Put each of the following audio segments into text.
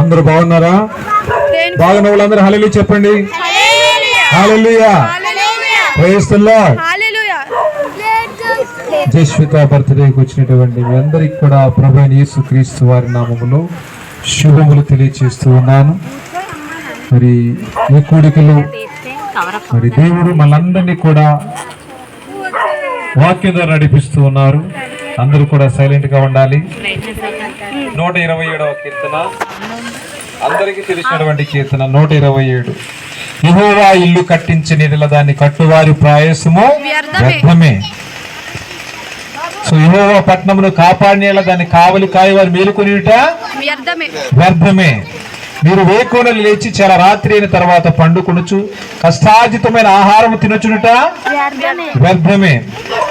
అందరూ బాగున్నారా? బాగున్న వాళ్ళందరూ హల్లెలూయా చెప్పండి. హల్లెలూయా, ప్రైజ్ ది లార్డ్. జస్విత బర్త్డేకి వచ్చినటువంటి మీ అందరికి కూడా ప్రభువైన యేసుక్రీస్తు వారి నామములో శుభములు తెలియజేస్తూ ఉన్నాను. మరి ఈ కూడికలో మరి దేవుడు మనందరినీ కూడా వాక్యం ద్వారా నడిపిస్తూ ఉన్నారు. అందరూ కూడా సైలెంట్ గా ఉండాలి. 127వ కీర్తన, అందరికీ తెలిసినటువంటి కీర్తన 127. యెహోవా ఇల్లు కట్టించిన యెడల దాన్ని కట్టువారి ప్రయాసము వ్యర్థమే. సో యెహోవా పట్టణమును కాపాడిన దాన్ని కావలి కాయవారు మేలుకొనిట వ్యర్థమే. మీరు వేకువన లేచి చాలా రాత్రి అయిన తర్వాత పండుకొనుచు కష్టార్జితమైన ఆహారము తినచునుట వ్యర్థమే.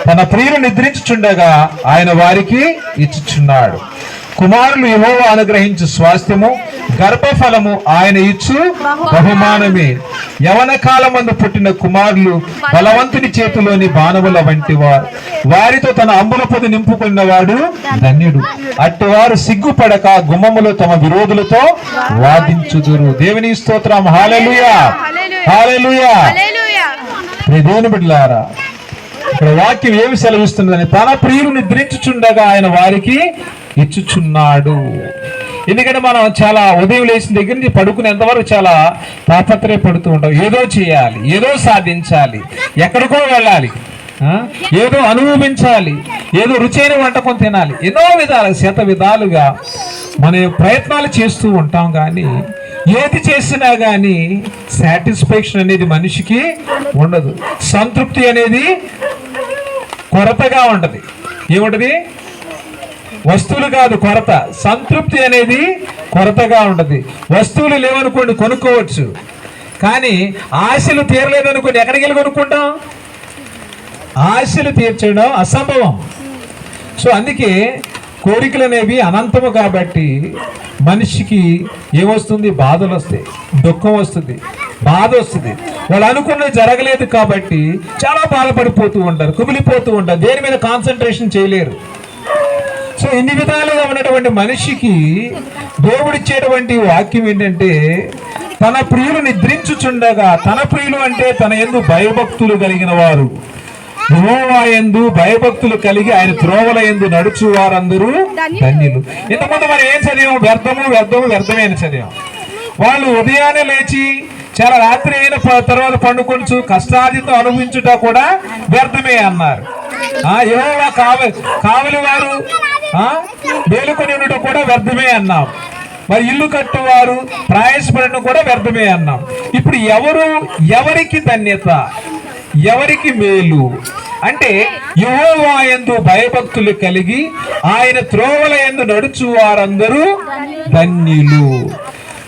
తన ప్రియులు నిద్రించుచుండగా ఆయన వారికి ఇచ్చుచున్నాడు. కుమారులు యెహోవా అనుగ్రహించు స్వాస్థ్యము, గర్భఫలము ఆయన ఇచ్చు బహుమానమే. యవన కాలమందు పుట్టిన కుమారులు బలవంతుని చేతిలోని బాణముల వంటి వారు. వారితో తన అంబుల పొది నింపుకున్నవాడు ధన్యుడు. అట్టివారు సిగ్గుపడక గుమ్మములో తమ విరోధులతో వాదించుదురు. దేవుని స్తోత్రం. హల్లెలూయా, హల్లెలూయా. దేవుని బిడ్డలారా, ఇక్కడ వాక్యం ఏమి సెలవిస్తున్నదని, తన ప్రియులు నిద్రించుచుండగా ఆయన వారికి ఇచ్చుచున్నాడు. ఎందుకంటే మనం చాలా ఉదయం లేచిన దగ్గర నుంచి పడుకునేంత వరకు చాలా తాపత్రయపడుతూ ఉంటాం. ఏదో చేయాలి, ఏదో సాధించాలి, ఎక్కడికో వెళ్ళాలి, ఏదో అనుభవించాలి, ఏదో రుచైన వంటకం తినాలి. ఎన్నో విధాలు, శత విధాలుగా మన ప్రయత్నాలు చేస్తూ ఉంటాం. కానీ ఏది చేసినా కానీ సాటిస్ఫాక్షన్ అనేది మనిషికి ఉండదు. సంతృప్తి అనేది కొరతగా ఉంటది. ఏముంటది? వస్తువులు కాదు కొరత, సంతృప్తి అనేది కొరతగా ఉండదు. వస్తువులు లేవనుకోండి, కొనుక్కోవచ్చు. కానీ ఆశలు తీరలేదనుకోండి, ఎక్కడికి వెళ్ళి కొనుక్కుంటాం? ఆశలు తీర్చడం అసంభవం. సో అందుకే కోరికలు అనేవి అనంతము. కాబట్టి మనిషికి ఏమొస్తుంది? బాధలు వస్తాయి, దుఃఖం వస్తుంది, బాధ వస్తుంది. వాళ్ళు అనుకున్నది జరగలేదు కాబట్టి చాలా బాధపడిపోతూ ఉంటారు, కుమిలిపోతూ ఉంటారు, దేని మీద కాన్సన్ట్రేషన్ చేయలేరు. సో ఇన్ని విధాలుగా ఉన్నటువంటి మనిషికి దేవుడిచ్చేటువంటి వాక్యం ఏంటంటే, తన ప్రియులు నిద్రించుచుండగా, తన ప్రియులు అంటే తన యందు భయభక్తులు కలిగిన వారు, యెహోవా యందు భయభక్తులు కలిగి ఆయన త్రోవల యందు నడుచు వారందరూ ధన్యులు. ఇంతకుముందు మనం ఏం చదివాం? వ్యర్థము వ్యర్థము వ్యర్థమే అని చదివాం. వాళ్ళు ఉదయాన్నే లేచి చాలా రాత్రి అయిన తర్వాత పండుకొంచు కష్టార్జితం అనుభవించుట కూడా వ్యర్థమే అన్నారు. యెహోవా కావలి వారు మేలుకొని ఉండటం కూడా వ్యర్థమే అన్నాం. మరి ఇల్లు కట్టువారు ప్రయాసపడడం కూడా వ్యర్థమే అన్నాం. ఇప్పుడు ఎవరికి ధన్యత, ఎవరికి మేలు అంటే, యెహోవా యందు భయభక్తులు కలిగి ఆయన త్రోవల యందు నడుచు వారందరూ ధన్యులు.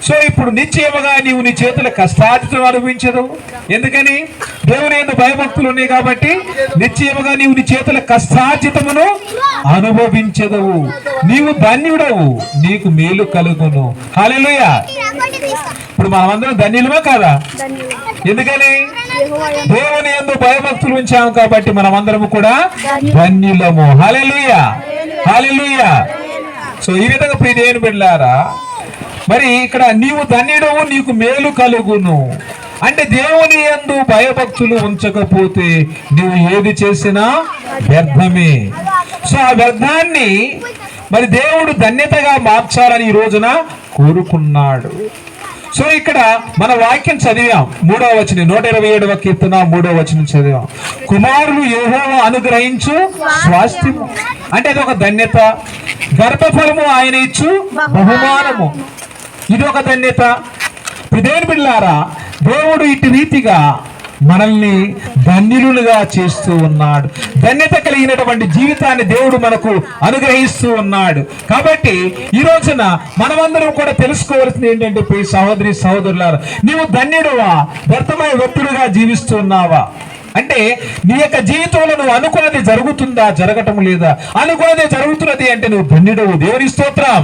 సో ఇప్పుడు నిశ్చయముగా నీవు నీ చేతుల కష్టార్జితం అనుభవించదు. ఎందుకని? దేవుని యందు భయభక్తులు ఉన్నాయి కాబట్టి నిశ్చయముగా నీవు నీ చేతుల కష్టార్జితమును అనుభవించదవు. నీవు ధన్యుడవు, నీకు మేలు కలుగును. హల్లెలూయా. ఇప్పుడు మనమందరం ధన్యులమా కాదా? ఎందుకని? దేవుని యందు భయభక్తులు ఉంచాము కాబట్టి మనమందరము కూడా ధన్యులము. హల్లెలూయా, హల్లెలూయా. సో ఈ విధంగా ప్రియ దేవుని బిడ్డలారా, మరి ఇక్కడ నీవు ధన్యుడవు, నీకు మేలు కలుగును అంటే దేవుని యందు భయభక్తులు ఉంచకపోతే నువ్వు ఏది చేసినా వ్యర్థమే. సో ఆ వ్యర్థాన్ని మరి దేవుడు ధన్యతగా మార్చాలని ఈ రోజున కోరుకున్నాడు. సో ఇక్కడ మన వాక్యం చదివాం, 3వ వచనం, 127వ కీర్తన 3వ వచనం చదివాం. కుమారులు యెహోవా అనుగ్రహించు స్వాస్థ్యము అంటే అది ఒక ధన్యత. గర్భఫలము ఆయన ఇచ్చు బహుమానము, ఇది ఒక ధన్యత. దేవుని బిడ్డలారా, దేవుడు ఇటు రీతిగా మనల్ని ధన్యులుగా చేస్తూ ఉన్నాడు. ధన్యత కలిగినటువంటి జీవితాన్ని దేవుడు మనకు అనుగ్రహిస్తూ ఉన్నాడు. కాబట్టి ఈ రోజున మనమందరం కూడా తెలుసుకోవాల్సింది ఏంటంటే, ప్రియ సహోదరి సహోదరులారా, నీవు ధన్యుడువా, వ్యర్థమైన వ్యక్తులుగా జీవిస్తున్నావా అంటే నీ యొక్క జీవితంలో నువ్వు అనుకున్నది జరుగుతుందా, జరగటం లేదా? అనుకున్నదే జరుగుతున్నది అంటే నువ్వు ధన్యుడవు. దేవుని స్తోత్రం.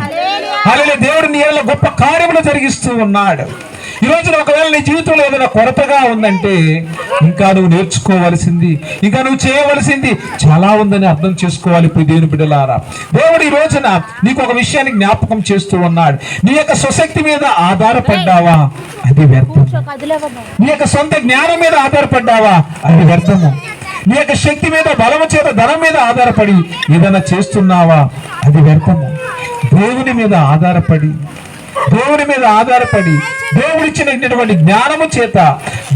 హల్లెలూయా. దేవుడు నీ వల్ల గొప్ప కార్యములు జరిగిస్తూ ఉన్నాడు. ఈ రోజున ఒకవేళ నీ జీవితంలో ఏదైనా కొరతగా ఉందంటే ఇంకా నువ్వు నేర్చుకోవాల్సింది, ఇంకా నువ్వు చేయవలసింది చాలా ఉందని అర్థం చేసుకోవాలి. ఇప్పుడు దేవుని బిడ్డలారా, దేవుడు ఈ రోజున నీకు ఒక విషయాన్ని జ్ఞాపకం చేస్తూ ఉన్నాడు. నీ యొక్క స్వశక్తి మీద ఆధారపడ్డావా, అది వ్యర్థం. నీ యొక్క సొంత జ్ఞానం మీద ఆధారపడ్డావా, అది వ్యర్థము. నీ యొక్క శక్తి మీద, బలము చేత, ధనం మీద ఆధారపడి ఏదైనా చేస్తున్నావా, అది వ్యర్థము. దేవుని మీద ఆధారపడి, దేవుని మీద ఆధారపడి, దేవుడిచ్చినటువంటి జ్ఞానము చేత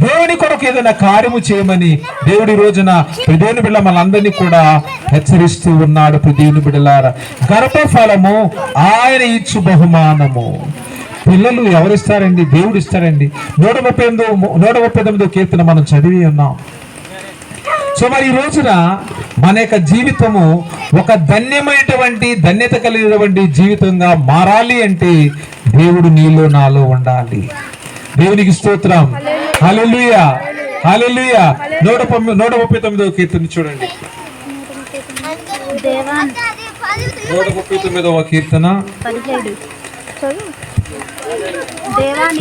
దేవుని కొరకు ఏదైనా కార్యము చేయమని దేవుడి రోజున దేవుని బిడ్డ మనందరినీ కూడా హెచ్చరిస్తూ ఉన్నాడు. దేవుని బిడ్డలారా, గర్భఫలము ఆయన ఇచ్చు బహుమానము. పిల్లలు ఎవరిస్తారండి? దేవుడు ఇస్తారండి. 139వ కీర్తన మనం చదివి ఉన్నాం. సో మరి ఈ రోజున మన యొక్క జీవితము ఒక ధన్యత కలిగినటువంటి జీవితంగా మారాలి అంటే దేవుడు నీలో నాలో ఉండాలి. దేవునికి స్తోత్రం. హల్లెలూయా, హల్లెలూయా. 139వ కీర్తన చూడండి. 139వ కీర్తన,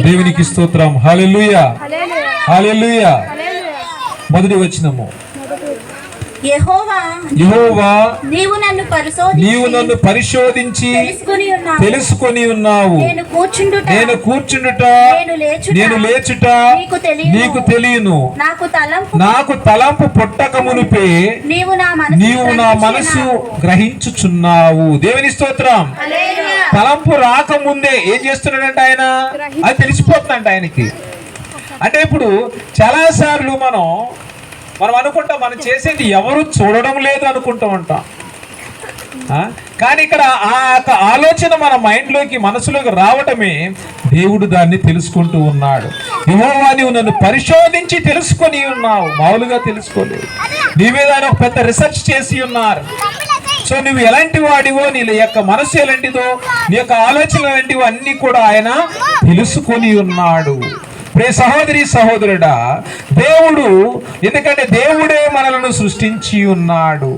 దేవునికి స్తోత్రం. హల్లెలూయా, హల్లెలూయా. మొదటి వచనము, యెహోవా నీవు నన్ను పరిశోధించి తెలుసుకొని ఉన్నావు. నేను కూర్చుండుట నేను లేచుట నీకు తెలియను. నాకు తలంపు పుట్టక మునిపే నీవు నా మనసు గ్రహించుచున్నావు. దేవుని స్తోత్రం. తలంపు రాకముందే ఏం చేస్తున్నాడంటే ఆయన, అది తెలిసిపోతుందంట ఆయనకి. అంటే ఇప్పుడు చాలా సార్లు మనం అనుకుంటాం మనం చేసేది ఎవరు చూడడం లేదు అనుకుంటూ ఉంటాం. కానీ ఇక్కడ ఆ ఆలోచన మన మైండ్లోకి, మనసులోకి రావటమే దేవుడు దాన్ని తెలుసుకుంటూ ఉన్నాడు. యెహోవా నీవు నన్ను పరిశోధించి తెలుసుకొని ఉన్నావు. మామూలుగా తెలుసుకోలేదు, నీ మీద ఆయన ఒక పెద్ద రీసెర్చ్ చేసి ఉన్నారు. సో నువ్వు ఎలాంటి వాడివో, నీ యొక్క మనసు ఎలాంటిదో, నీ యొక్క ఆలోచనలు ఎలాంటివో అన్ని కూడా ఆయన తెలుసుకొని ఉన్నాడు. ప్రియ సహోదరి సహోదరుడా, దేవుడు, ఎందుకంటే దేవుడే మనలను సృష్టించి ఉన్నాడు.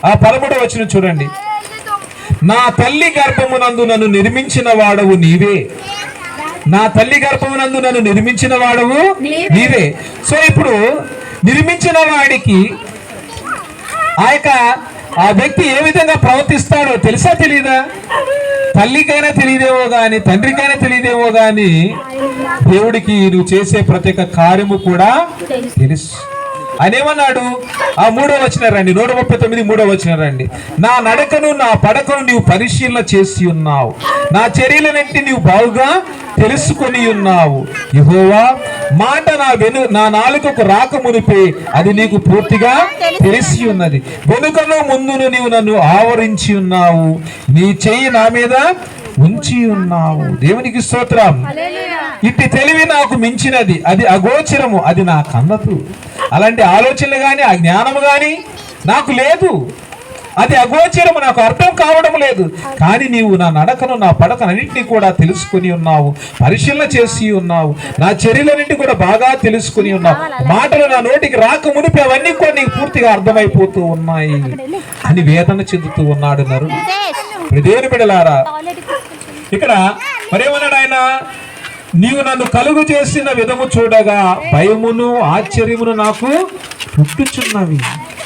ఆ 13వ వచనం చూడండి. నా తల్లి గర్భమునందు నన్ను నిర్మించిన వాడవు నీవే. నా తల్లి గర్భమునందు నన్ను నిర్మించిన వాడవు నీవే. సో ఇప్పుడు నిర్మించిన వాడికి ఆ వ్యక్తి ఏ విధంగా ప్రవర్తిస్తాడో తెలుసా తెలీదా? తల్లికైనా తెలియదేమో గాని, తండ్రికైనా తెలియదేమో గాని, దేవుడికి నువ్వు చేసే ప్రతి ఒక్క కార్యము కూడా తెలుసు. ఆయన ఏమన్నాడు? ఆ 3వ వచనం రండి, 139 3వ వచనం రండి. నా నడకను నా పడకను నీవు పరిశీలన చేసి ఉన్నావు, నా చర్యలన్నింటినీ నీవు బాగుగా తెలుసుకొని ఉన్నావు. యెహోవా మాట నా నాలుకకు రాక మునిపే అది నీకు పూర్తిగా తెలిసి ఉన్నది. వెనుకను ముందును నీవు నన్ను ఆవరించి ఉన్నావు, నీ చెయ్యి నా మీద ఉంచి ఉన్నావు. దేవునికి స్తోత్రం. ఇట్టి తెలివి నాకు మించినది, అది అగోచరము, అది నాకు అందదు. అలాంటి ఆలోచనలు గాని, ఆ జ్ఞానము గాని నాకు లేదు. అది అగోచరము, నాకు అర్థం కావడం లేదు. కానీ నీవు నా నడకను నా పడకను అన్నింటినీ కూడా తెలుసుకుని ఉన్నావు, పరిశీలన చేసి ఉన్నావు, నా చర్యలన్నింటి కూడా బాగా తెలుసుకుని ఉన్నావు. మాటలు నా నోటికి రాక మునిపి అవన్నీ కూడా నీకు పూర్తిగా అర్థమైపోతూ ఉన్నాయి అని వేదన చెందుతూ ఉన్నాడు నరుడు. దేవుని బిడ్డలారా, ఇక్కడ మరేమన్నాడు ఆయన? నీవు నన్ను కలుగు చేసిన విధము చూడగా భయమును ఆశ్చర్యమును నాకు పుట్టుచున్నవి.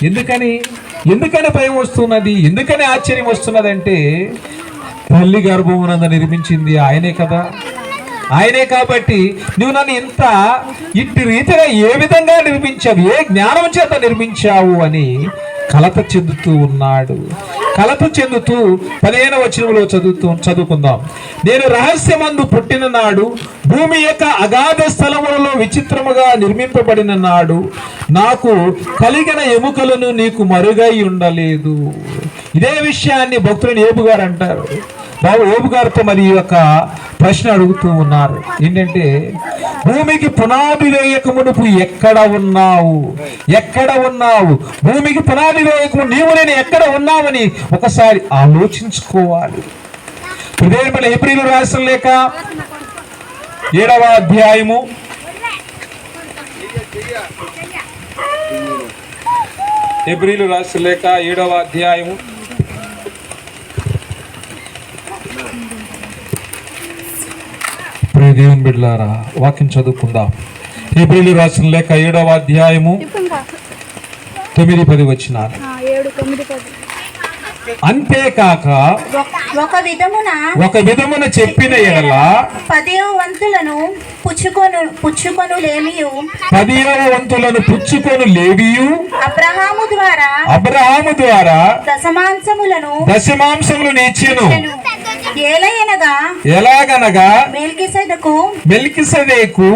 ఎందుకని భయం వస్తున్నది, ఎందుకని ఆశ్చర్యం వస్తున్నది అంటే, తల్లి గర్భమునందు నిర్మించింది ఆయనే కదా, ఆయనే. కాబట్టి నువ్వు నన్ను ఇట్టి రీతిగా ఏ విధంగా నిర్మించావు, ఏ జ్ఞానం చేత నిర్మించావు అని కలత చెందుతూ ఉన్నాడు. కలత చెందుతూ 15వ వచనంలో చదువుకుందాం. నేను రహస్యమందు పుట్టిన నాడు, భూమి యొక్క అగాధ స్థలములలో విచిత్రముగా నిర్మింపబడిన నాడు, నాకు కలిగిన ఎముకలను నీకు మరుగై ఉండలేదు. ఇదే విషయాన్ని భక్తులని ఏబు గారు అంటారు. ఏబు గారితో మరి ఈ యొక్క ప్రశ్న అడుగుతూ ఉన్నారు. ఏంటంటే, భూమికి పునాది వేయక మునుపు ఎక్కడ ఉన్నావు? భూమికి పునాది వేయక నీవు నేను ఎక్కడ ఉన్నావని ఒకసారి ఆలోచించుకోవాలి. హెబ్రీయులకు రాసిన లేఖ 7వ అధ్యాయము 7వ అధ్యాయము 1 ప్రియ దేవుని బిడ్డలారా, వాక్యం చదువుకుందాం. హెబ్రీయులకు రాసిన లేఖ 7వ అధ్యాయము 9-10 వచనాలు. అంతేకాక ఒక విధమున చెప్పిన ఎడల 10వ వంతులను పుచ్చుకొను లేవియు అబ్రహాము ద్వారా దశమాంసములను ఇచ్చెను. ఎలాగనగా మెల్కిసెదెకు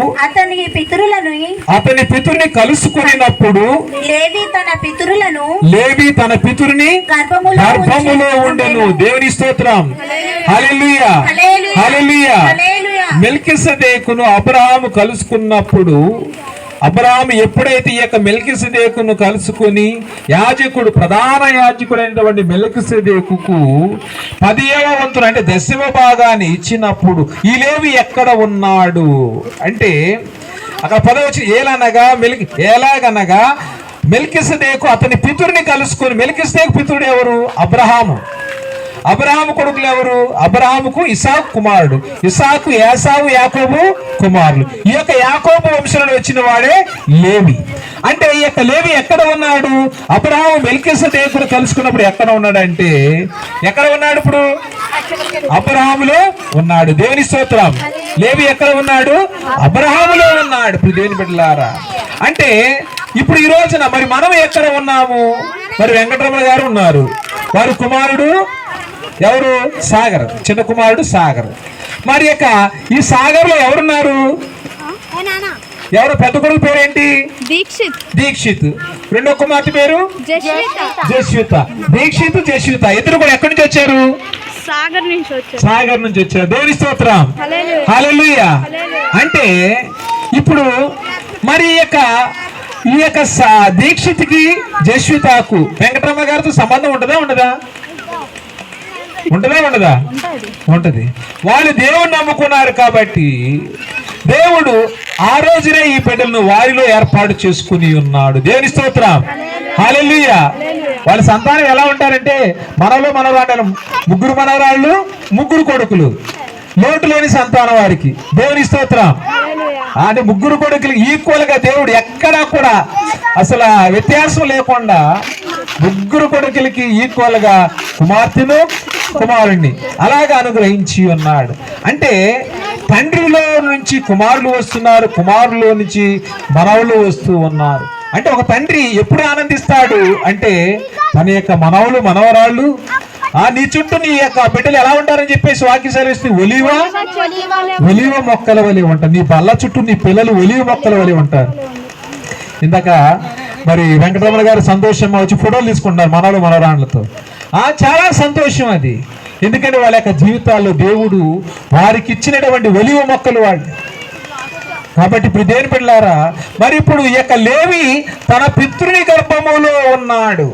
అతని పితరుని కలుసుకున్నప్పుడు లేవి తన పితరుని గర్భములో ఉండెను. దేవుని స్తోత్రం. హల్లెలూయా, హల్లెలూయా. మెల్కిసెదెకును అబ్రహాము కలుసుకున్నప్పుడు, అబ్రహాము ఎప్పుడైతే ఈ యొక్క మెల్కిసెదెకును కలుసుకుని యాజకుడు, ప్రధాన యాజకుడైనటువంటి మెల్కిసెదెకుకు 10వ వంతులు అంటే 10వ భాగాన్ని ఇచ్చినప్పుడు ఈ లేవి ఎక్కడ ఉన్నాడు అంటే అక్కడ 10వ వచనం ఎలాగనగా మెల్కిసెదెకు అతని పితరుని కలుసుకొని. మెల్కిసెదెకు పితరుడు ఎవరు? అబ్రహాము కొడుకులు ఎవరు? అబ్రహాముకు ఇసాకు కుమారుడు, ఇసాకు ఏసావు యాకోబు కుమారులు. ఈ యొక్క యాకోబు వంశంలో వచ్చిన వాడే లేవి. అంటే ఈ యొక్క లేవి ఎక్కడ ఉన్నాడు? అబ్రహాము మెల్కిసెదెకును కలుసుకున్నప్పుడు ఎక్కడ ఉన్నాడు అంటే, ఎక్కడ ఉన్నాడు? ఇప్పుడు అబ్రహాములో ఉన్నాడు. దేవుని స్తోత్రం. లేవి ఎక్కడ ఉన్నాడు? అబ్రహాములో ఉన్నాడు. ఇప్పుడు దేవుని బిడ్డలారా, అంటే ఇప్పుడు ఈ రోజున మరి మనం ఎక్కడ ఉన్నాము? మరి వెంకటరమణ గారు ఉన్నారు, వారి కుమారుడు ఎవరు? సాగర్, చిన్న కుమారుడు సాగర్. మరి యొక్క ఈ సాగర్ లో ఎవరున్నారు? ఎవరు? పెద్ద కొడుకు పేరేంటి? దీక్షిత్. రెండో కుమార్తె పేరు జస్విత. దీక్షిత్, ఇద్దరు కూడా ఎక్కడి నుంచి వచ్చారు? సాగర్ నుంచి వచ్చారు. దేవుని స్తోత్రం. హల్లెలూయా. అంటే ఇప్పుడు మరి ఈ యొక్క దీక్షిత్కి జస్వితకు వెంకటరమణ గారితో సంబంధం ఉండదా? ఉంటది. వాళ్ళు దేవుని నమ్ముకున్నారు కాబట్టి దేవుడు ఆ రోజునే ఈ బిడ్డలను వారిలో ఏర్పాటు చేసుకుని ఉన్నాడు. దేవుని స్తోత్రం. హల్లెలూయా. వాళ్ళ సంతానం ఎలా ఉంటారంటే, మనవరాళ్ళు 3 మనవరాళ్ళు 3 కొడుకులు, లోటు లేని సంతానం వారికి. దేవుని స్తోత్రం. అంటే 3 కొడుకులు ఈక్వల్ గా దేవుడు ఎక్కడా కూడా అసలు వ్యత్యాసం లేకుండా 3 కొడుకులకి ఈక్వల్ గా కుమార్తెను కుమారుణ్ణి అలాగా అనుగ్రహించి ఉన్నాడు. అంటే తండ్రిలో నుంచి కుమారులు వస్తున్నారు, కుమారులో నుంచి మనవులు వస్తూ ఉన్నారు. అంటే ఒక తండ్రి ఎప్పుడు ఆనందిస్తాడు అంటే తన యొక్క మనవరాళ్ళు నీ చుట్టూ నీ యొక్క బిడ్డలు ఎలా ఉంటారని చెప్పేసి వాక్య సెలవిస్తుంది. ఒలివ మొక్కల వలె ఉంటారు. నీ బల్ల చుట్టూ నీ పిల్లలు ఒలివ మొక్కల వలె ఉంటారు. ఇందాక మరి వెంకటరమణ గారు సంతోషం వచ్చి ఫోటోలు తీసుకుంటున్నారు మనవరాళ్ళతో. చాలా సంతోషం అది. ఎందుకంటే వాళ్ళ యొక్క జీవితాల్లో దేవుడు వారికి ఇచ్చినటువంటి ఒలివ మొక్కలు వాళ్ళు. కాబట్టి ఇప్పుడు దేని బిడ్డలారా, మరి ఇప్పుడు ఈ యొక్క లేవి తన పితృని గర్భములో ఉన్నాడు.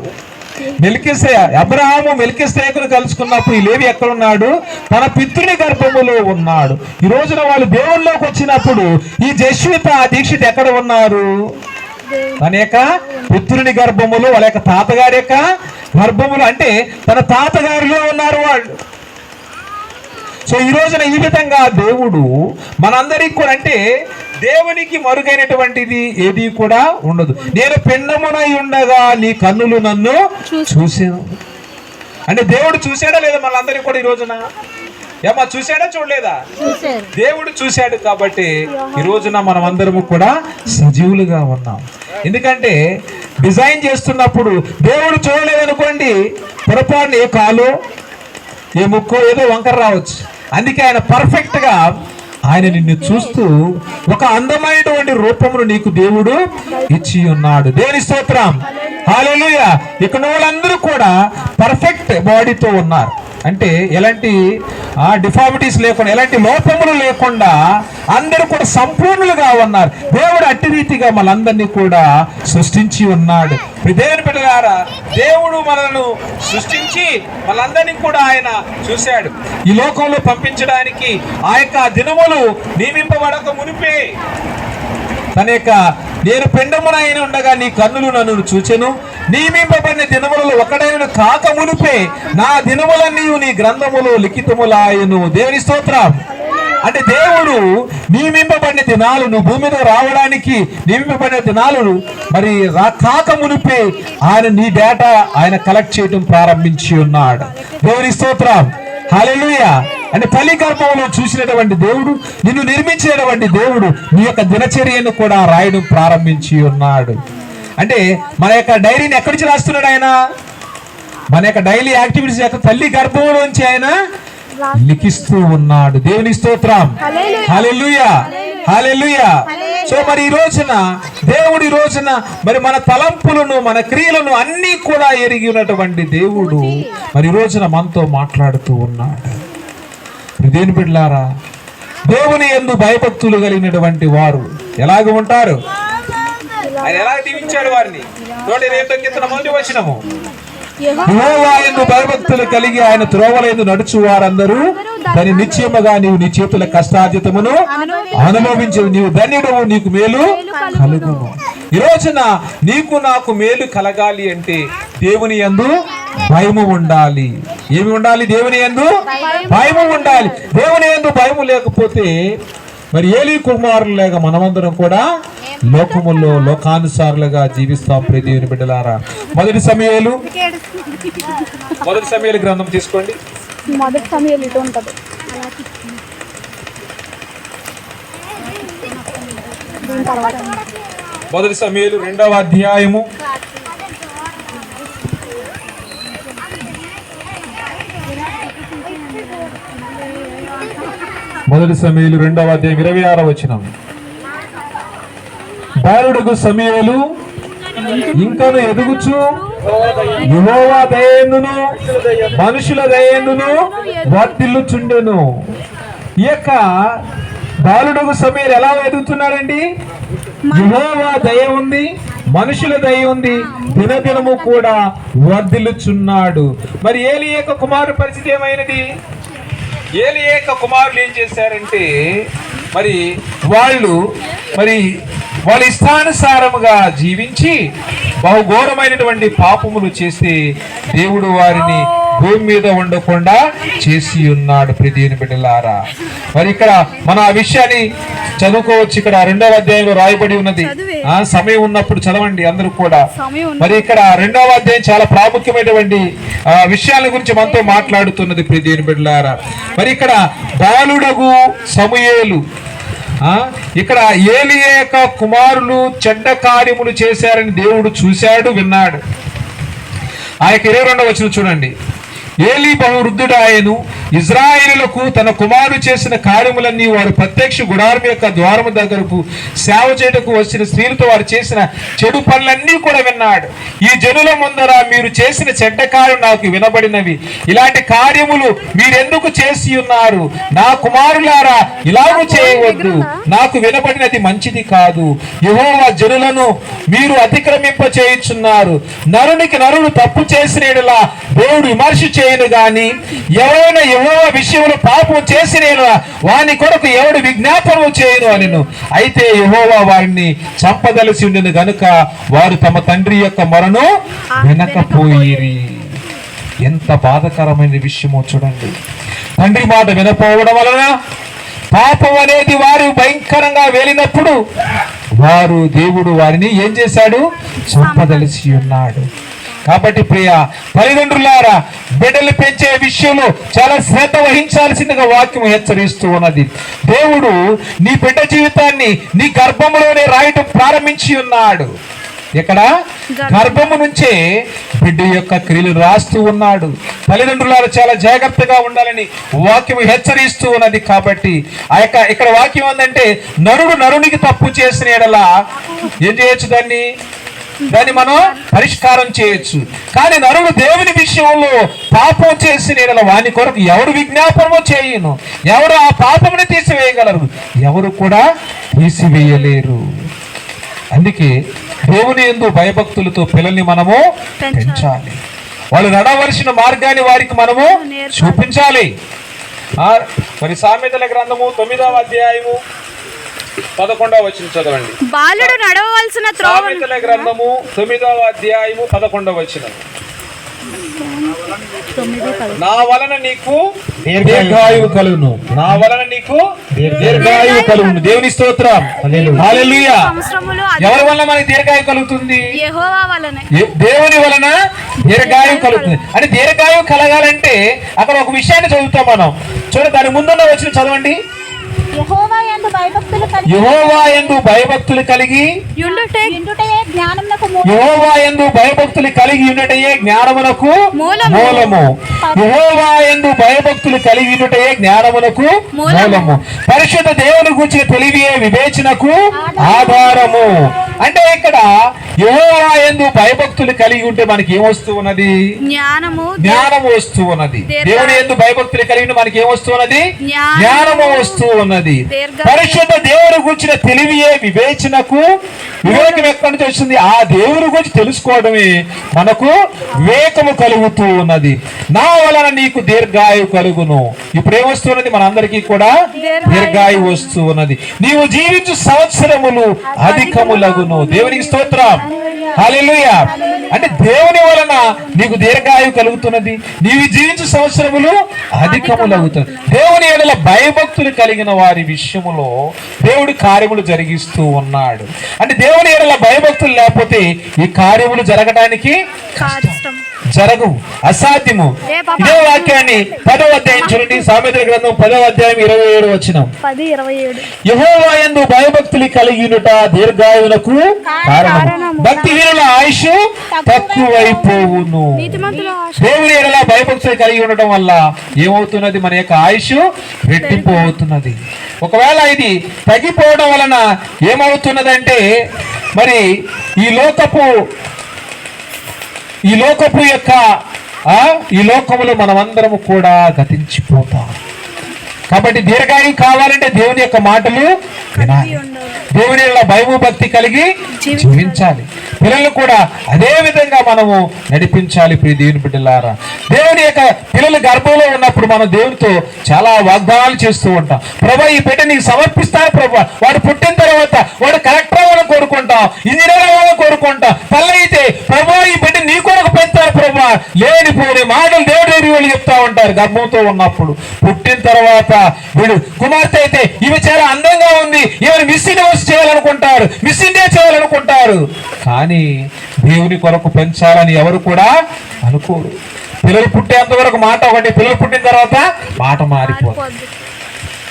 అబ్రహాము మెల్కిసెదెకును కలుసుకున్నప్పుడు ఈ లేవి ఎక్కడున్నాడు? తన పితృని గర్భములో ఉన్నాడు. ఈ రోజున వాళ్ళు దేవుళ్ళలోకి వచ్చినప్పుడు ఈ దీక్షిత్ ఎక్కడ ఉన్నారు? తన యొక్క పితృని గర్భములో, వాళ్ళ యొక్క తాతగారి యొక్క గర్భములు, అంటే తన తాతగారిలో ఉన్నారు వాళ్ళు. సో ఈ రోజున ఈ విధంగా దేవుడు మనందరికి కూడా, అంటే దేవునికి మరుగైనటువంటిది ఏది కూడా ఉండదు. నేను పిండమునై ఉండగా నీ కన్నులు నన్ను చూసాను. అంటే దేవుడు చూసాడా లేదా మనందరికి కూడా ఈ రోజున? ఏమా చూసాడా చూడలేదా? దేవుడు చూశాడు. కాబట్టి ఈ రోజున మనం అందరము కూడా సజీవులుగా ఉన్నాం. ఎందుకంటే డిజైన్ చేస్తున్నప్పుడు దేవుడు చూడలేదనుకోండి, పొరపాటున ఏ కాలు ఏ ముక్కో ఏదో వంకర రావచ్చు. అందుకే ఆయన పర్ఫెక్ట్ గా ఆయన నిన్ను చూస్తూ ఒక అందమైనటువంటి రూపమును నీకు దేవుడు ఇచ్చి ఉన్నాడు. దేవుని స్తోత్రం. హల్లెలూయా. ఇక్కడ వాళ్ళందరూ కూడా పర్ఫెక్ట్ బాడీతో ఉన్నారు. అంటే ఎలాంటి డిఫార్మిటీస్ లేకుండా, ఎలాంటి లోపములు లేకుండా అందరూ కూడా సంపూర్ణులుగా ఉన్నారు. దేవుడు అట్టి రీతిగా మనందరినీ కూడా సృష్టించి ఉన్నాడు. దేవుని బిడ్డలారా, దేవుడు మనల్ని సృష్టించి మనందరినీ కూడా ఆయన చూశాడు. ఈ లోకంలో పంపించడానికి ఆ యొక్క దినములు నియమింపబడక మునిపే తన యొక్క నేను పిండమునైన ఉండగా నీ కన్నులు నన్ను చూచెను, నియమింపబడిన దినములలో ఒకడైన కాక మునిపే నా దినములన్నీ నీ గ్రంథములో లిఖితములాయను. దేవుని స్తోత్రం. అంటే దేవుడు నియమింపబడిన దినాలు, నువ్వు భూమి మీద రావడానికి నియమింపబడిన దినాలు మరి కాక మునిపే ఆయన నీ డేటా ఆయన కలెక్ట్ చేయడం ప్రారంభించి ఉన్నాడు. దేవుని స్తోత్రం, హల్లెలూయా. అంటే తల్లి గర్భంలో చూసినటువంటి దేవుడు, నిన్ను నిర్మించినటువంటి దేవుడు నీ యొక్క దినచర్యను కూడా రాయడం ప్రారంభించి ఉన్నాడు. అంటే మన యొక్క డైరీని ఎక్కడి నుంచి రాస్తున్నాడు ఆయన? మన యొక్క డైలీ యాక్టివిటీస్ యొక్క తల్లి గర్భంలోంచి ఆయన లిఖిస్తూ ఉన్నాడు. దేవుని స్తోత్రం, హల్లెలూయా, హల్లెలూయా. సో మరి ఈ రోజున దేవుడు, ఈ రోజున మరి మన తలంపులను, మన క్రియలను అన్నీ కూడా ఎరిగి ఉన్నటువంటి దేవుడు మరి ఈ రోజున మనతో మాట్లాడుతూ ఉన్నాడు. దేని బిడ్డలారా, దేవుని యందు భయభక్తులు కలిగినటువంటి వారు ఎలాగ ఉంటారు? ఆయన ఎలాగ దీవించాడు వారిని? 129 మొదటి వచనము, యెహోవా యందు భయభక్తులు కలిగి ఆయన త్రోవలందు నడుచు వారందరూ దాని నిశ్చయముగా నీవు నీ చేతుల కష్టార్జితమును అనుభవించవు, నీవు ధన్యుడవు, నీకు మేలు కలుగును. ఈ రోజున నీకు నాకు మేలు కలగాలి అంటే దేవుని యందు భయము ఉండాలి. ఏమి ఉండాలి? దేవుని యందు భయము ఉండాలి. దేవుని యందు భయము లేకపోతే మరి ఏలీ కుమారులు లేక మనమందరం కూడా లోకములో లోకానుసారులుగా జీవిస్తాం. ప్రియ దేవుని బిడ్డలారా, మొదటి సమూయేలు గ్రంథం తీసుకోండి. మొదటి సమూయేలు ఇటు ఉంటుంది. మొదటి సమూయేలు 2వ అధ్యాయము 26వ వచనం. బాలుడగు సమూయేలు ఇంకను ఎదుగుచు యెహోవా దయయందును మనుషుల దయయందును వర్ధిల్లుచుండెను. ఈ యొక్క బాలుడగు సమూయేలు ఎలా ఎదుగుతున్నాడండి? యెహోవా దయ ఉంది, మనుషుల దయ ఉంది, దినదినము కూడా వర్ధిల్లుచున్నాడు. మరి ఏలీ యొక్క కుమారు పరిస్థితి ఏమైనది? ఏలీ యొక్క కుమారులు ఏం చేశారంటే మరి వాళ్ళ ఇష్టానుసారముగా జీవించి బహుఘోరమైనటువంటి పాపములు చేసి దేవుడు వారిని భూమి మీద ఉండకుండా చేసి ఉన్నాడు. ప్రియమైన బిడ్డలారా, మరి ఇక్కడ మన ఆ విషయాన్ని చదువుకోవచ్చు. ఇక్కడ 2వ అధ్యాయంలో రాయబడి ఉన్నది. సమయం ఉన్నప్పుడు చదవండి అందరూ కూడా. మరి ఇక్కడ 2వ అధ్యాయం చాలా ప్రాముఖ్యమైనటువంటి విషయాల గురించి మనతో మాట్లాడుతున్నది. ప్రియమైన బిడ్డలారా, మరి ఇక్కడ బాలుడగు సమూయేలు, ఇక్కడ ఏలీ యొక్క కుమారులు చెడ్డ కార్యములు చేశారని దేవుడు చూశాడు, విన్నాడు. ఆ యొక్క 22వ వచనం చూడండి. ఏలీ బహువృద్ధుడాయను, ఇజ్రాయేలులకు తన కుమారుడు చేసిన కార్యములన్నీ వారు ప్రత్యక్ష గుడారం యొక్క ద్వారము దగ్గరకు సేవ చేయటకు వచ్చిన స్త్రీలతో వారు చేసిన చెడు పనులన్నీ కూడా విన్నాడు. ఈ జనుల ముందర మీరు చేసిన చెడ్డ కార్యం నాకు వినబడినవి, ఇలాంటి కార్యములు మీరెందుకు చేసి ఉన్నారు? నా కుమారులారా, ఇలాగూ చేయవద్దు, నాకు వినబడినది మంచిది కాదు. యెహోవా జనులను మీరు అతిక్రమింప చేయుచున్నారు. నరునికి నరుడు తప్పు చేసిన యెడల దేవుడు విమర్శ చేయను గాని, ఎవరైనా యెహోవా విషయంలో పాపం చేసిన వాని కొరకు ఎవడు విజ్ఞాపనము చేయను అనెను. అయితే యెహోవా వారిని చంపదలసి ఉండెను గనుక వారు తమ తండ్రి యొక్క మొరను వినకపోయిరి. ఎంత బాధకరమైన విషయమో చూడండి. తండ్రి మాట వినపోవడం వలన పాపం అనేది వారు భయంకరంగా వేలినప్పుడు దేవుడు వారిని ఏం చేశాడు? చంపదలిసి ఉన్నాడు. కాబట్టి ప్రియ తల్లిదండ్రులారా, బిడ్డలు పెంచే విషయంలో చాలా శ్రద్ధ వహించాల్సిందిగా వాక్యం హెచ్చరిస్తూ ఉన్నది. దేవుడు నీ బిడ్డ జీవితాన్ని నీ గర్భంలోనే రాయటం ప్రారంభించి ఉన్నాడు. ఇక్కడ గర్భము నుంచే బిడ్డ యొక్క క్రియలు రాస్తూ ఉన్నాడు. తల్లిదండ్రులారా, చాలా జాగ్రత్తగా ఉండాలని వాక్యం హెచ్చరిస్తూ ఉన్నది. కాబట్టి ఇక్కడ వాక్యం ఏంటంటే, నరుడు నరునికి తప్పు చేసిన యెడల ఏం చేయొచ్చు? దాన్ని మనం పరిష్కారం చేయొచ్చు. కానీ నరుడు దేవుని విషయంలో పాపం చేసిన యెడల వాని కొరకు ఎవరు విజ్ఞాపనమో చేయను, ఎవరు ఆ పాపముని తీసివేయగలరు? ఎవరు కూడా తీసివేయలేరు. అందుకే దేవుని యందు భయభక్తులతో పిల్లల్ని మనము పెంచాలి. వాళ్ళు నడవలసిన మార్గాన్ని వారికి మనము చూపించాలి. మరి సామెతల గ్రంథము 9వ అధ్యాయము 11వ వచనం చదవండి. బాలుడు నడవవలసిన త్రోవ. సామెతల గ్రంథము 9వ అధ్యాయము 11వ వచనం. నా వలన నీకు దీర్ఘాయువు కలుగును, నా వలన నీకు దీర్ఘాయువు కలుగును. దేవుని స్తోత్రం, హల్లెలూయా. సంవత్సరములు ఎవరి వలన మనకి దీర్ఘాయువు కలుగుతుంది? యెహోవా వలనే. దేవుని వలన దీర్ఘాయువు కలుగుతుంది. అంటే దీర్ఘాయువు కలగాలంటే అక్కడ ఒక విషయాన్ని చదువుతాం మనం. చూడండి, దాని ముందున్న వచ్చిన చదవండి. యెహోవా యందు భయభక్తులు కలిగి యెహోవా యందు భయభక్తులు కలిగి ఉండుటయే జ్ఞానమునకు మూలము. యెహోవా యందు భయభక్తులు కలిగి ఉన్నటయే జ్ఞానమునకు మూలము. యెహోవా యందు భయభక్తులు కలిగి ఉన్నటయే జ్ఞానమునకు మూలము. పరిశుద్ధ దేవుని గురించిన తెలివియే వివేచనకు ఆధారము. అంటే ఇక్కడ యెహోవా యందు భయభక్తులు కలిగి ఉంటే మనకి ఏమొస్తూ ఉన్నది? జ్ఞానము వస్తూ ఉన్నది. దేవుని యందు భయభక్తులు కలిగి ఉంటే మనకి ఏమొస్తూ ఉన్నది? జ్ఞానము వస్తూ ఉన్నది. పరిశుద్ధ దేవుని గురించిన తెలివియే వివేచనకు. వివేకం ఎక్కడి నుంచి వస్తుంది? ఆ దేవుని గురించి తెలుసుకోవడమే మనకు వివేకము కలుగుతూ ఉన్నది. నా వలన నీకు దీర్ఘాయువు కలుగును. ఇప్పుడు ఏమొస్తున్నది? మనందరికీ కూడా దీర్ఘాయువు వస్తూ ఉన్నది. నీవు జీవించు సంవత్సరములు అధికములగును. దేవునికి స్తోత్రం, హల్లెలూయా. అంటే దేవుని వలన నీకు దీర్ఘాయువు కలుగుతున్నది. నీవు జీవించు సంవత్సరములు అధికములగుతుంది. దేవుని ఎడల భయభక్తులు కలిగిన వారి విషయములో దేవుడు కార్యములు జరిగిస్తూ ఉన్నాడు. అంటే దేవుని ఎడల భయభక్తులు లేకపోతే ఈ కార్యములు జరగడానికి జరగవు, అసాధ్యము. ఇదే వాక్యాన్ని 10వ అధ్యాయం చూడండి. సామెతల గ్రంథం 10వ అధ్యాయం 27వ వచనం. యెహోవా యందు భయభక్తులు కలిగినట దీర్ఘాయువునకు కారణము. భక్తిహీనుల ఆయుష్ తక్కువైపోవును. దేవుని ఎడల భయభక్తులు కలిగి ఉండటం వల్ల ఏమవుతున్నది? మన యొక్క ఆయుష్ రెట్టింపు అవుతున్నది. ఒకవేళ ఇది తగ్గిపోవడం వలన ఏమవుతున్నదంటే మరి ఈ లోకములో మనమందరము కూడా గతించిపోతాం. కాబట్టి దీర్ఘాయువు కావాలంటే దేవుని యొక్క మాటలు వినాలి. దేవుని భయము భక్తి కలిగి జీవించాలి. పిల్లలు కూడా అదే విధంగా మనము నడిపించాలి. ప్రియ దేవుని బిడ్డలారా, దేవుని యొక్క పిల్లలు గర్భంలో ఉన్నప్పుడు మనం దేవునితో చాలా వాగ్దానాలు చేస్తూ ఉంటాం. ప్రభా, ఈ బిడ్డ నీకు సమర్పిస్తాను ప్రభా. వాడు పుట్టిన తర్వాత వాడు కలెక్టర్ అవ్వాలని కోరుకుంటాం, ఇంజనీర్ అవ్వాలని కోరుకుంటాం. పల్లె అయితే ప్రభా ఈ బిడ్డ నీ కొరకు పెంచారు ప్రభా. లేనిపోని మాటలు దేవుడి వాళ్ళు చెప్తా ఉంటారు. గర్భంతో ఉన్నప్పుడు పుట్టిన తర్వాత వీడు కుమార్తె అయితే ఇవి చాలా అందంగా ఉంది, ఈమెను మిస్ యూనివర్స్ చేయాలనుకుంటారు, మిస్ ఇండియా చేయాలనుకుంటారు. కానీ దేవుని కొరకు పెంచాలని ఎవరు కూడా అనుకోరు. పిల్లలు పుట్టేంత వరకు మాట ఒకటి, పిల్లలు పుట్టిన తర్వాత మాట మారిపోతుంది.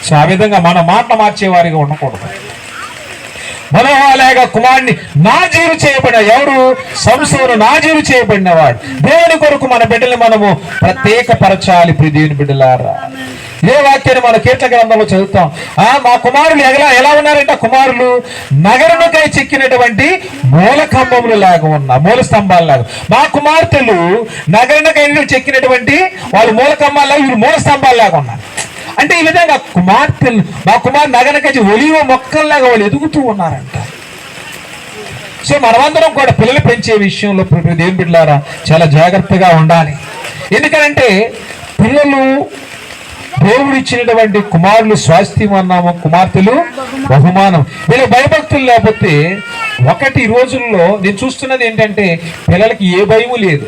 సో ఆ విధంగా మన మాట మార్చేవారిగా ఉండకూడదు. మనోహాలేగా కుమారుని నాజీరు చేయబడిన ఎవరు? సంసోను నాజీరు చేయబడినవాడు. దేవుని కొరకు మన బిడ్డలు మనము ప్రత్యేకపరచాలి. ప్రియ దేవుని బిడ్డలారా, ఏ వాక్యాన్ని మన కీర్తన గ్రంథంలో చదువుతాం. మా కుమారులు ఎలా ఉన్నారంటే కుమారులు నగరముకై చెక్కినటువంటి మూల కంబములు లాగా మూల స్తంభాలు లాగా. మా కుమార్తెలు నగరముకై చెక్కినటువంటి వాళ్ళు మూల కంబాలు, వీళ్ళు మూల స్తంభాలు లాగా ఉన్నారు. అంటే ఈ విధంగా మా కుమారు నగరకై ఒలివ మొక్కల్లాగా వాళ్ళు ఎదుగుతూ ఉన్నారంట. సో మనమందరం కూడా పిల్లలు పెంచే విషయంలో దేవుని బిడ్డలారా చాలా జాగ్రత్తగా ఉండాలి. ఎందుకంటే పిల్లలు దేవుడు ఇచ్చినటువంటి కుమారులు స్వాస్థ్యం అన్నాము, కుమార్తెలు బహుమానం. వీళ్ళ భయభక్తులు లేకపోతే ఈ రోజుల్లో నేను చూస్తున్నది ఏంటంటే పిల్లలకి ఏ భయము లేదు.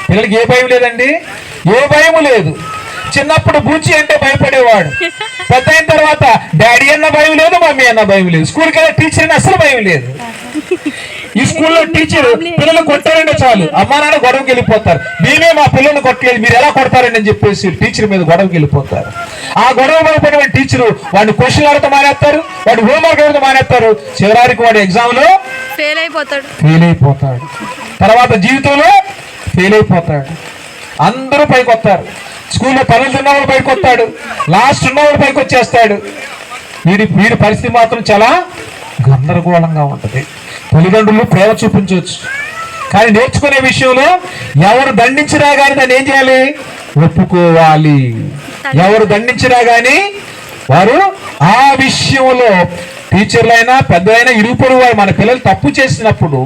పిల్లలకి ఏ భయం లేదండి, ఏ భయము లేదు. చిన్నప్పుడు బూచి అంటే భయపడేవాడు. పెద్ద అయిన తర్వాత డాడీ అన్న భయం లేదు, మమ్మీ అన్న భయం లేదు. స్కూల్కి వెళ్ళే టీచర్ అని అసలు భయం లేదు. ఈ స్కూల్లో టీచర్ పిల్లలు కొట్టారంటే చాలు అమ్మా నాన్న గొడవకి వెళ్ళిపోతారు. మేమే మా పిల్లల్ని కొట్టలేదు, మీరు ఎలా కొడతారని అని చెప్పేసి టీచర్ మీద గొడవకి వెళ్ళిపోతారు. ఆ గొడవ పడిపోయిన టీచరు వాడిని క్వశ్చన్ అడగడం మానేస్తారు, వాడు హోంవర్క్ అడగడం మానేస్తారు. చివరికి వాడు ఎగ్జామ్ లో ఫెయిల్ అయిపోతాడు. తర్వాత జీవితంలో ఫెయిల్ అయిపోతాడు. అందరూ పైకి వస్తారు. స్కూల్లో పనులు ఉన్నవాడు పైకి వస్తాడు, లాస్ట్ ఉన్నవాడు పైకి వచ్చేస్తాడు. వీడి పరిస్థితి మాత్రం చాలా గందరగోళంగా ఉంటుంది. తల్లిదండ్రులు ప్రేమ చూపించవచ్చు, కానీ నేర్చుకునే విషయంలో ఎవరు దండించినా కానీ దాన్ని ఏం చేయాలి? ఒప్పుకోవాలి. ఎవరు దండించినా కానీ వారు ఆ విషయంలో టీచర్లైనా పెద్దలైనా ఇరుపరు వారు మన పిల్లలు తప్పు చేసినప్పుడు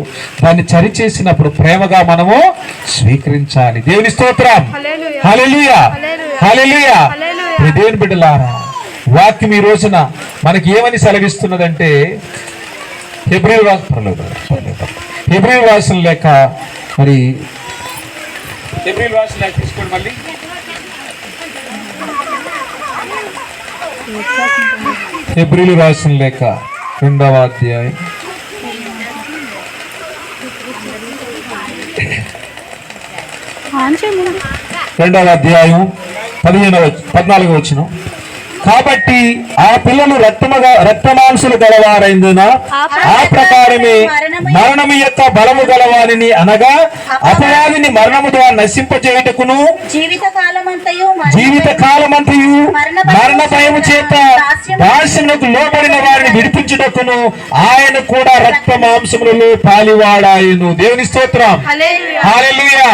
దాన్ని సరి చేసినప్పుడు ప్రేమగా మనము స్వీకరించాలి. దేవుని స్తోత్రం, హల్లెలూయా, హల్లెలూయా. దేవుని బిడ్డలారా, వాక్యం ఈ రోజున మనకి ఏమని సెలవిస్తున్నదంటే హెబ్రీయుల రాసిన లేఖ మరి హెబ్రీయులు రాసిన లేఖ తీసుకోండి మళ్ళీ. హెబ్రీయులు రాసిన లేఖ 2వ అధ్యాయం 2వ అధ్యాయం 14వ వచనం. కాబట్టి ఆ పిల్లలు రక్తమాంసులు గలవారైందున ఆ ప్రకారమే మరణము యొక్క బలము గలవారిని అనగా అపవాదిని మరణము ద్వారా నశింపచేయుటకును జీవిత కాలమంతయు మరణ భయము చేత దాస్యమునకు లోబడిన వారిని విడిపించుటకును ఆయన కూడా రక్త మాంసములలో పాలివాడాయను. దేవుని స్తోత్రం. హల్లెలూయా,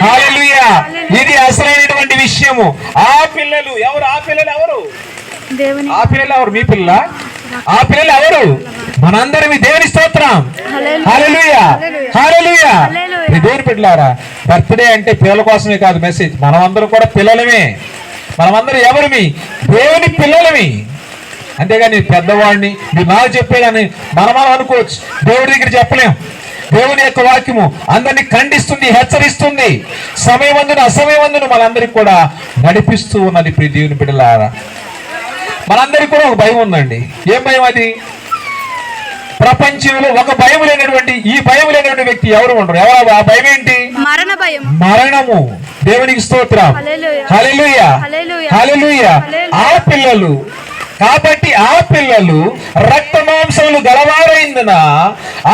హల్లెలూయా. ఇది అసలైనటువంటి విషయము. ఆ పిల్లలు ఎవరు? ఆ పిల్లలు ఎవరు? ఆ పిల్లలు ఎవరు? మీ పిల్ల. ఆ పిల్లలు ఎవరు? మనందరివి. దేవుని స్తోత్రం. హల్లెలూయా, హల్లెలూయా. దేవుని పిల్లలారా, బర్త్డే అంటే పిల్లల కోసమే కాదు మెసేజ్. మనమందరం కూడా పిల్లలమే. మనమందరం ఎవరిమి? దేవుని పిల్లలమి. అంతేగాని పెద్దవాడిని మీరు నాకు చెప్పేదని మనం అనుకోవచ్చు. దేవుడి దగ్గర చెప్పలేం. దేవుని యొక్క వాక్యము అందరినీ ఖండిస్తుంది, హెచ్చరిస్తుంది. సమయమందును అసమయమందును మనందరికి కూడా నడిపిస్తూ ఉన్నది. ప్రియ దేవుని బిడ్డలారా, మనందరికీ కూడా ఒక భయం ఉందండి. ఏం భయం అది? ప్రపంచంలో ఒక భయం లేనటువంటి, ఈ భయం లేనటువంటి వ్యక్తి ఎవరు ఉండరు. ఎవరు? ఆ భయం ఏంటి? మరణ భయం, మరణము. దేవునికి స్తోత్రం. హల్లెలూయా, హల్లెలూయా. ఆ పిల్లలు, కాబట్టి ఆ పిల్లలు రక్త మాంసములు గలవారైందున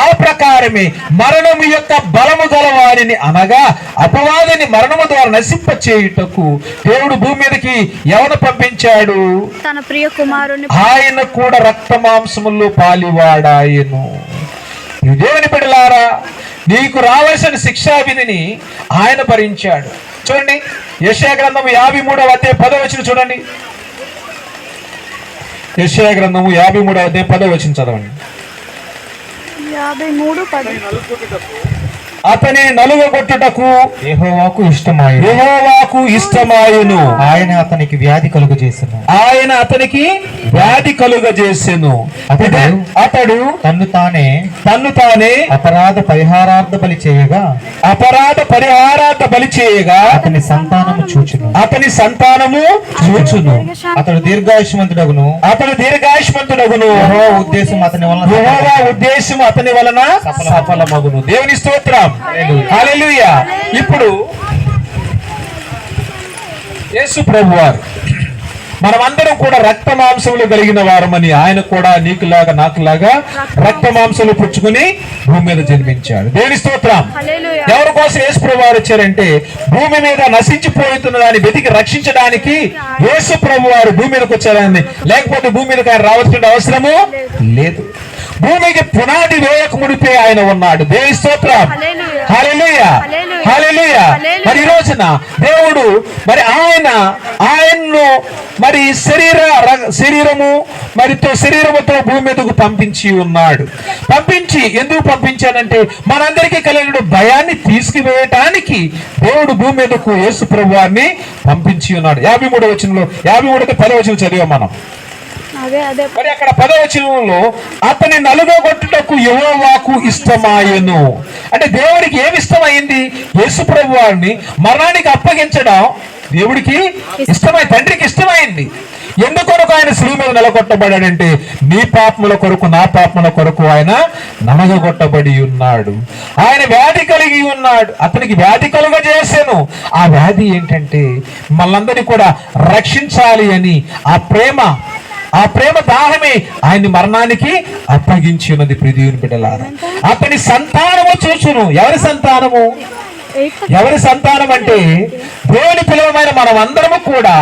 ఆ ప్రకారమే మరణము యొక్క బలము గలవారిని అనగా అపవాదిని మరణము ద్వారా నశింప చేయుటకు దేవుడు భూమి మీదకి ఎవరు పంపించాడు? తన ప్రియ కుమారుని. ఆయన కూడా రక్త మాంసముల్లో పాలివాడాయను. దేవుని బిడ్డలారా, నీకు రావాల్సిన శిక్షా విధిని ఆయన భరించాడు. చూడండి, యెషయా గ్రంథము 53వ అధ్యాయం 10వ వచనం చూడండి. యెషయా గ్రంథము 53వ అధ్యాయం 10వ వచనం చదవండి. 53:10. అతని నలుగగొట్టుటకు యెహోవాకు ఇష్టమాయును. ఆయన అతనికి వ్యాధి కలుగజేసెను. అతడు తన్ను తానే అపరాధ పరిహారార్థ బలి చేయగా అతని సంతానము చూచును. అతడు దీర్ఘాయుష్మంతుడగును. యెహోవా ఉద్దేశం అతని వలన సఫలమగును. దేవుని స్తోత్రం. హల్లెలూయా. ఇప్పుడు యేసు ప్రభువారు మనమందరం కూడా రక్త మాంసములు కలిగిన వారమని ఆయన కూడా నీకులాగా నాకులాగా రక్త మాంసములు పుచ్చుకుని భూమి మీద జన్మించాడు. దేవుని స్తోత్రం. ఎవరి కోసం యేసు ప్రభువారు వచ్చారంటే భూమి మీద నశించిపోతున్న దాన్ని వెతికి రక్షించడానికి యేసు ప్రభువారు భూమి మీదకి వచ్చారని. లేకపోతే భూమి మీదకి ఆయన రావాల్సిన అవసరము లేదు. భూమికి పునాది వేయక ముడిపే ఆయన ఉన్నాడు. దేవుని స్తోత్రం. హల్లెలూయా, హల్లెలూయా. మరి ఈ రోజున దేవుడు మరి ఆయన్ను మరి శరీరముతో భూమి మీదకు పంపించి ఉన్నాడు. ఎందుకు పంపించాడంటే మనందరికీ కలిగిన భయాన్ని తీసుకువేయటానికి దేవుడు భూమి మీదకు యేసు ప్రభువారిని పంపించి ఉన్నాడు. 53వ వచనంలో 53కి 10వ వచనం చదివాం మనం. మరి అక్కడ 10వ వచనంలో అతని నలుగగొట్టుటకు యెహోవాకు ఇష్టమాయెను. అంటే దేవుడికి ఏమి ఇష్టమైంది? యేసు ప్రభువారిని మరణానికి అప్పగించడం దేవుడికి ఇష్టమై, తండ్రికి ఇష్టమైంది. ఎందుకొరకు ఆయన శిలువ మీద నిలగొట్టబడాడంటే నీ పాపముల కొరకు నా పాపముల కొరకు ఆయన నలగొట్టబడి ఉన్నాడు. ఆయన వ్యాధి కలిగి ఉన్నాడు. అతనికి వ్యాధి కలుగజేసాను. ఆ వ్యాధి ఏంటంటే మనందరినీ కూడా రక్షించాలి అని ఆ ప్రేమ దాహమే ఆయన్ని మరణానికి అప్పగించి ఉన్నది. ప్రియదేవుని బిడ్డలారా, అతని సంతానము చూచును. ఎవరి సంతానం అంటే దేవుని పిల్లలమైన మనం అందరము కూడా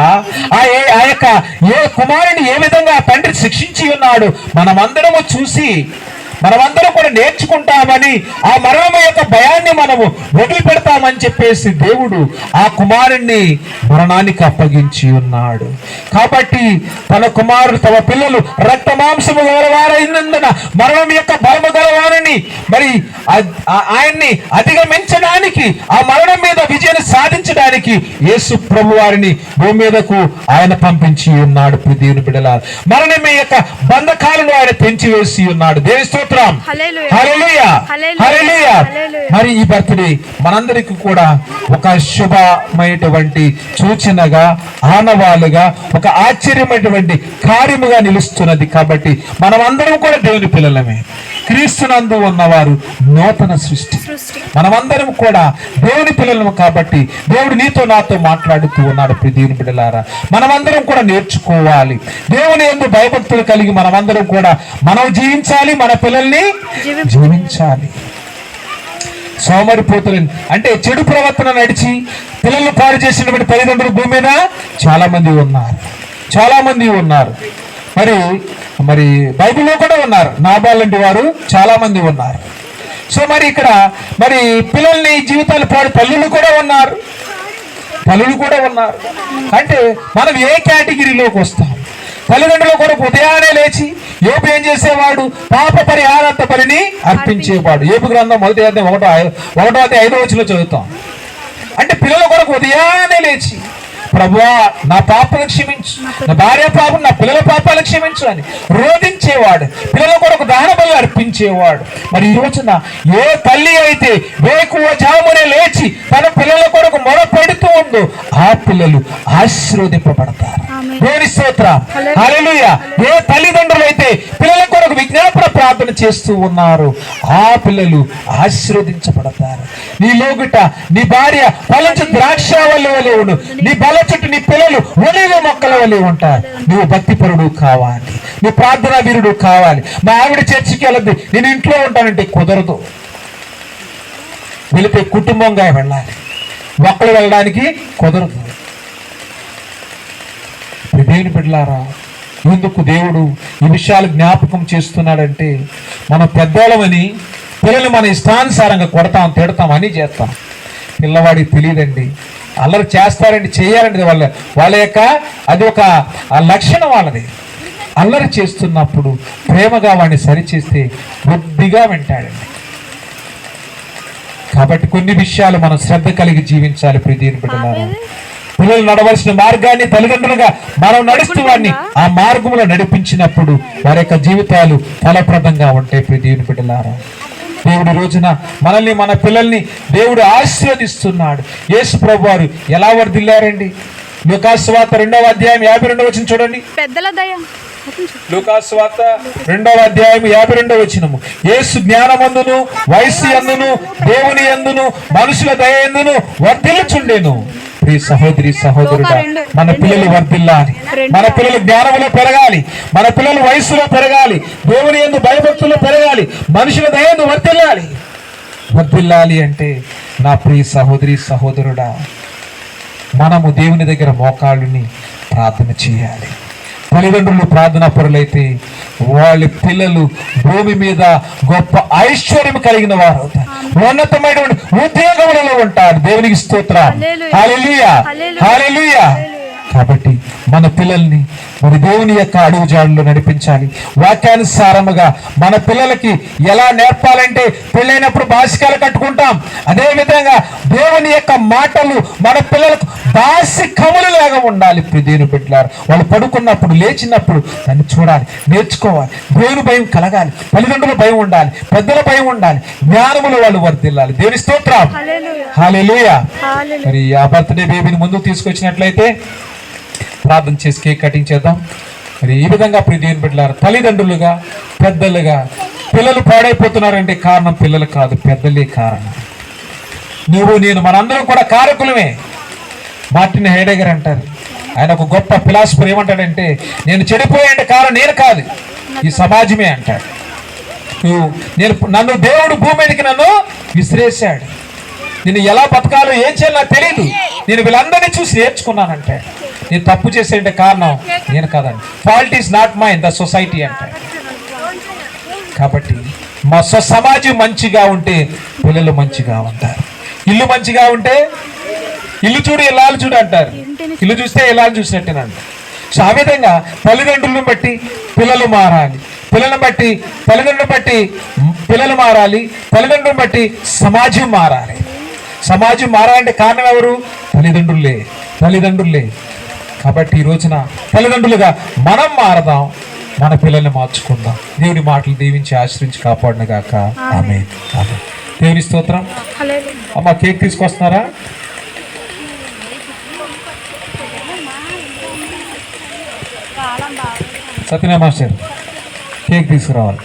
ఆ యొక్క ఏ కుమారుని ఏ విధంగా తండ్రి శిక్షించి ఉన్నాడు మనమందరము చూసి మనమందరం కూడా నేర్చుకుంటామని ఆ మరణం యొక్క భయాన్ని మనము వదిలిపెడతామని చెప్పేసి దేవుడు ఆ కుమారుణ్ణి మరణానికి అప్పగించి ఉన్నాడు. కాబట్టి తన కుమారుడు తమ పిల్లలు రక్త మాంసము గలవారైనందున మరణం యొక్క బలము గలవారిని మరి ఆయన్ని అధిగమించడానికి ఆ మరణం మీద విజయాన్ని సాధించడానికి యేసు ప్రభు వారిని భూమి మీదకు ఆయన పంపించి ఉన్నాడు. దేవుని బిడ్డలారా, మరణం యొక్క బంధకాలను ఆయన తెంచివేసి ఉన్నాడు. దేవుని స్తోత్రం. హల్లెలూయా. హల్లెలూయా. హల్లెలూయా. హల్లెలూయా. హల్లెలూయా. మరి ఈ బర్త్డే మనందరికి కూడా ఒక శుభమైనటువంటి సూచనగా, ఆనవాలుగా, ఒక ఆశ్చర్యమైనటువంటి కార్యముగా నిలుస్తున్నది. కాబట్టి మనమందరం కూడా దేవుని పిల్లలమే. క్రీస్తునందు ఉన్నవారు నూతన సృష్టి. మనమందరం కూడా దేవుని పిల్లలము. కాబట్టి దేవుడు నీతో నాతో మాట్లాడుతూ ఉన్నాడు. దేవుని బిడ్డలారా, మనమందరం కూడా నేర్చుకోవాలి. దేవుని యందు భయభక్తులు కలిగి మనమందరం కూడా మనం జీవించాలి, మన పిల్లల్ని జీవించాలి. సోమరిపోతులని అంటే చెడు ప్రవర్తన నడిచి పిల్లలు పాడు చేసినటువంటి తల్లిదండ్రులు భూమి మీద చాలా మంది ఉన్నారు, చాలా మంది ఉన్నారు. మరి బైబిల్లో కూడా ఉన్నారు. నాబాల్ లాంటి వారు చాలా మంది ఉన్నారు. సో మరి ఇక్కడ మరి పిల్లల్ని జీవితాలు పాడు తల్లులు కూడా ఉన్నారు, తల్లులు కూడా ఉన్నారు. అంటే మనం ఏ కేటగిరీలోకి వస్తాం? తల్లిదండ్రుల కొరకు ఉదయాన్నే లేచి యోబు ఏం చేసేవాడు? పాప పరిహారార్థ బలిని అర్పించేవాడు. యోబు గ్రంథం 1:5 చదువుతాం. అంటే పిల్లల కొరకు ఉదయాన్నే లేచి, ప్రభువా నా పాపను క్షమించు, నా భార్య పాపం, నా పిల్లల పాపాలు క్షమించు అని రోధించేవాడు. పిల్లల కొరకు దహన బలి అర్పించేవాడు. మరి ఈ రోజున ఏ తల్లి అయితే వేకువజామునే లేచి తన పిల్లల కొరకు మొరపెడుతూ ఉందో ఆ పిల్లలు ఆశీర్వదింపబడతారు. దేవుని స్తోత్రం. హల్లెలూయా. ఏ తల్లిదండ్రులు అయితే పిల్లల కొరకు విజ్ఞాపన ప్రార్థన చేస్తూ ఉన్నారు ఆ పిల్లలు ఆశీర్వదించబడతారు. నీ లోగుట నీ భార్య పలచు ద్రాక్షావల్లి వలె ఉండు, నీ బల చుట్టూ నీ పిల్లలు ఒలివ మొక్కల వలె ఉంటారు. నువ్వు భక్తిపరుడు కావాలి, నువ్వు ప్రార్థనా వీరుడు కావాలి. మా ఆవిడ చర్చికి వెళ్ళద్దు, నేను ఇంట్లో ఉంటానంటే కుదరదు. వెళితే కుటుంబంగా వెళ్ళాలి, ఒక్కలు వెళ్ళడానికి కుదరదు. దేవుని బిడ్డలారా, ఎందుకు దేవుడు ఈ విషయాలు జ్ఞాపకం చేస్తున్నాడంటే మనం పెద్దోళ్ళమని పిల్లలు మన ఇష్టానుసారంగా కొడతాం, తిడతాం, అని చేస్తాం. పిల్లవాడికి తెలియదండి, అల్లరి చేస్తారండి, చేయాలండి. వాళ్ళ యొక్క అది ఒక లక్షణం వాళ్ళది. అల్లరి చేస్తున్నప్పుడు ప్రేమగా వాడిని సరిచేస్తే బుద్ధిగా వింటాడండి. కాబట్టి కొన్ని విషయాలు మనం శ్రద్ధ కలిగి జీవించాలి. ప్రియమైన బిడ్డలారా, పిల్లలు నడవలసిన మార్గాన్ని తల్లిదండ్రులుగా మనం నడుస్తూ వారిని ఆ మార్గంలో నడిపించినప్పుడు వారి యొక్క జీవితాలు ఫలప్రదంగా ఉంటాయి. ప్రియమైన బిడ్డలారా, దేవుడి రోజున మనల్ని, మన పిల్లల్ని దేవుడు ఆశీర్వదిస్తున్నాడు. యేసు ప్రభు వారు ఎలా వర్ధిల్లారండి? లూకాసు వార్త 2:52 చూడండి. పెద్దల దయ. లూకాసు వార్త 2:52. యేసు జ్ఞానమందును, వయస్సు యందును, దేవుని యందును, మనుషుల దయ యందును వర్ధిల్లుచుండెను. ప్రియ సహోదరి సహోదరుడా, మన పిల్లలు వర్ధిల్లాలి, మన పిల్లలు జ్ఞానంలో పెరగాలి, మన పిల్లలు వయస్సులో పెరగాలి, దేవుని యందు భయభక్తుల్లో పెరగాలి, మనుషుల దయందు వర్ధిల్లాలి అంటే నా ప్రియ సహోదరి సహోదరుడా, మనము దేవుని దగ్గర మోకాళ్ళుని ప్రార్థన చేయాలి. తల్లిదండ్రులు ప్రార్థనా పరులైతే వాళ్ళ పిల్లలు భూమి మీద గొప్ప ఐశ్వర్యం కలిగిన వారు అవుతారు, ఉన్నతమైనటువంటి ఉద్యోగములలో ఉంటారు. దేవునికి స్తోత్రం. హల్లెలూయా. హల్లెలూయా. కాబట్టి మన పిల్లల్ని మరి దేవుని యొక్క అడుగుజాడల్లో నడిపించాలి. వాక్యానుసారముగా మన పిల్లలకి ఎలా నేర్పాలంటే, పెళ్ళైనప్పుడు బాసికాలు కట్టుకుంటాం, అదే విధంగా దేవుని యొక్క మాటలు మన పిల్లలకు బాసికములులాగా ఉండాలి. దేవుని బిడ్డలారా, వాళ్ళు పడుకున్నప్పుడు, లేచినప్పుడు దాన్ని చూడాలి, నేర్చుకోవాలి. దేవుని భయం కలగాలి, తల్లిదండ్రుల భయం ఉండాలి, పెద్దల భయం ఉండాలి, జ్ఞానములు వాళ్ళు వర్ధిల్లాలి. దేవుని స్తోత్రం. హల్లెలూయా. మరి ఆ బర్త్డే బేబీని ముందుకు తీసుకొచ్చినట్లయితే ప్రార్థన చేసి కేక్ కటింగ్ చేద్దాం. మరి ఈ విధంగా దేవుని బిడ్డలారా, తల్లిదండ్రులుగా, పెద్దలుగా పిల్లలు పాడైపోతున్నారంటే కారణం పిల్లలు కాదు, పెద్దలే కారణం. నువ్వు నేను మనందరం కూడా కారకులమే. మార్టిన్ హైడెగర్ అంటారు, ఆయన ఒక గొప్ప ఫిలాసఫర్. ఏమంటాడంటే, నేను చెడిపోయానంటే కారణం నేను కాదు, ఈ సమాజమే అంటాడు. నన్ను దేవుడు భూమి మీదకి నన్ను విసిరేశాడు, నేను ఎలా బతకాలో ఏం చేయాలో నాకు తెలియదు, నేను వీళ్ళందరినీ చూసి నేర్చుకున్నానంటే నేను తప్పు చేసేంటే కారణం నేను కాదండి. Fault is not mine, the society అంటాడు. కాబట్టి మా సమాజం మంచిగా ఉంటే పిల్లలు మంచిగా ఉంటారు. ఇల్లు మంచిగా ఉంటే ఇల్లు చూడు ఇల్లాలు చూడు అంటారు, ఇల్లు చూస్తే ఇల్లాలు చూసినట్టేనంట. సో ఆ విధంగా తల్లిదండ్రులను బట్టి పిల్లలు మారాలి, పిల్లలను బట్టి తల్లిదండ్రులను బట్టి పిల్లలు మారాలి, తల్లిదండ్రులను బట్టి సమాజం మారాలి. సమాజం మారాలంటే కారణం ఎవరు? తల్లిదండ్రులే. కాబట్టి ఈ రోజున తల్లిదండ్రులుగా మనం మారదాం, మన పిల్లల్ని మార్చుకుందాం. దేవుడి మాటలు దీవించి ఆశ్రయించి కాపాడిన గాక. ఆమేన్. ఆమేన్. దేవుని స్తోత్రం. అమ్మ కేక్ తీసుకొస్తున్నారా? సత్యనారాయణ మాస్టర్ కేక్ తీసుకురావాలి.